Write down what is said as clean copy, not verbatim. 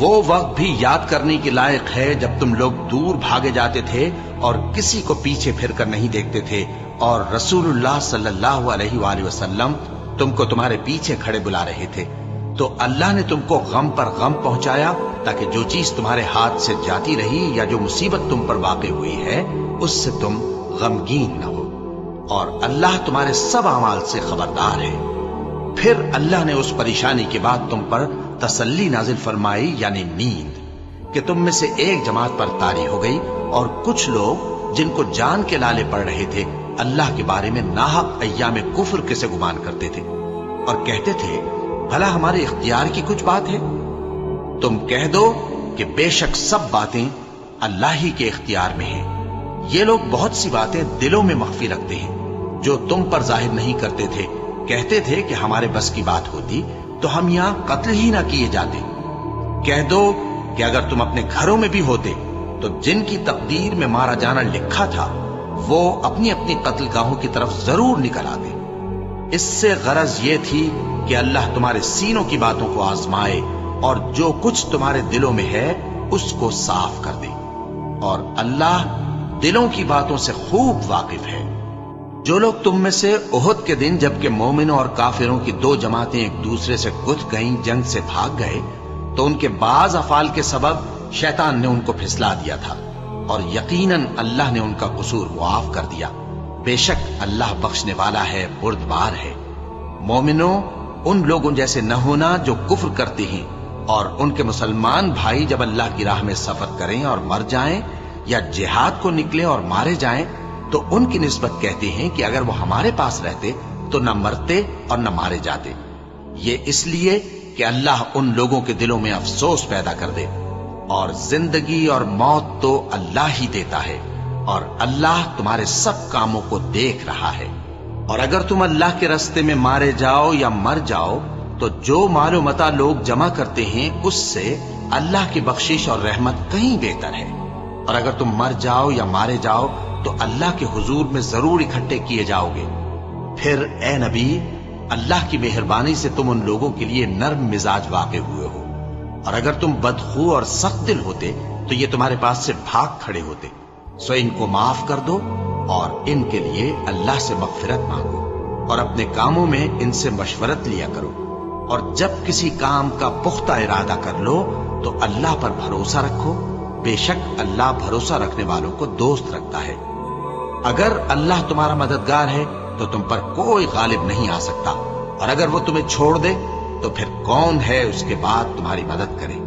وہ وقت بھی یاد کرنے کے لائق ہے جب تم لوگ دور بھاگے جاتے تھے اور کسی کو پیچھے پھر کر نہیں دیکھتے تھے، اور رسول اللہ صلی اللہ علیہ وآلہ وسلم تم کو تمہارے پیچھے کھڑے بلا رہے تھے، تو اللہ نے تم کو غم پر غم پہنچایا تاکہ جو چیز تمہارے ہاتھ سے جاتی رہی یا جو مصیبت تم پر واقع ہوئی ہے اس سے تم غمگین نہ ہو، اور اللہ تمہارے سب اعمال سے خبردار ہے۔ پھر اللہ نے اس پریشانی کے بعد تم پر تسلی نازل فرمائی، یعنی نیند، کہ تم میں سے ایک جماعت پر طاری ہو گئی، اور کچھ لوگ جن کو جان کے لالے پڑ رہے تھے اللہ کے بارے میں ناحق ایام کفر کے سے گمان کرتے تھے، اور کہتے تھے بھلا ہمارے اختیار کی کچھ بات ہے؟ تم کہہ دو کہ بے شک سب باتیں اللہ ہی کے اختیار میں ہیں۔ یہ لوگ بہت سی باتیں دلوں میں مخفی رکھتے ہیں جو تم پر ظاہر نہیں کرتے تھے، کہتے تھے کہ ہمارے بس کی بات ہوتی تو ہم یہاں قتل ہی نہ کیے جاتے۔ کہہ دو کہ اگر تم اپنے گھروں میں بھی ہوتے تو جن کی تقدیر میں مارا جانا لکھا تھا وہ اپنی اپنی قتل گاہوں کی طرف ضرور نکل آتے۔ اس سے غرض یہ تھی کہ اللہ تمہارے سینوں کی باتوں کو آزمائے اور جو کچھ تمہارے دلوں میں ہے اس کو صاف کر دے، اور اللہ دلوں کی باتوں سے خوب واقف ہے۔ جو لوگ تم میں سے احد کے دن جبکہ مومنوں اور کافروں کی دو جماعتیں ایک دوسرے سے گتھ گئیں جنگ سے بھاگ گئے تو ان کے بعض افعال کے سبب شیطان نے ان کو پھسلا دیا تھا، اور یقیناً اللہ نے ان کا قصور معاف کر دیا۔ بے شک اللہ بخشنے والا ہے، بردبار ہے۔ مومنوں، ان لوگوں جیسے نہ ہونا جو کفر کرتے ہیں، اور ان کے مسلمان بھائی جب اللہ کی راہ میں سفر کریں اور مر جائیں یا جہاد کو نکلیں اور مارے جائیں تو ان کی نسبت کہتے ہیں کہ اگر وہ ہمارے پاس رہتے تو نہ مرتے اور نہ مارے جاتے، یہ اس لیے کہ اللہ ان لوگوں کے دلوں میں افسوس پیدا کر دے، اور زندگی اور موت تو اللہ ہی دیتا ہے، اور اللہ تمہارے سب کاموں کو دیکھ رہا ہے۔ اور اگر تم اللہ کے راستے میں مارے جاؤ یا مر جاؤ تو جو مال و متاع لوگ جمع کرتے ہیں اس سے اللہ کی بخشش اور رحمت کہیں بہتر ہے، اور اگر تم مر جاؤ یا مارے جاؤ تو اللہ کے حضور میں ضرور اکٹھے کیے جاؤ گے۔ پھر اے نبی، اللہ کی مہربانی سے تم ان لوگوں کے لیے نرم مزاج واقع ہوئے ہو، اور اگر تم بدخو اور سخت دل ہوتے تو یہ تمہارے پاس سے بھاگ کھڑے ہوتے، سو ان کو معاف کر دو اور ان کے لیے اللہ سے مغفرت مانگو، اور اپنے کاموں میں ان سے مشورت لیا کرو، اور جب کسی کام کا پختہ ارادہ کر لو تو اللہ پر بھروسہ رکھو، بے شک اللہ بھروسہ رکھنے والوں کو دوست رکھتا ہے۔ اگر اللہ تمہارا مددگار ہے تو تم پر کوئی غالب نہیں آ سکتا، اور اگر وہ تمہیں چھوڑ دے تو پھر کون ہے اس کے بعد تمہاری مدد کرے؟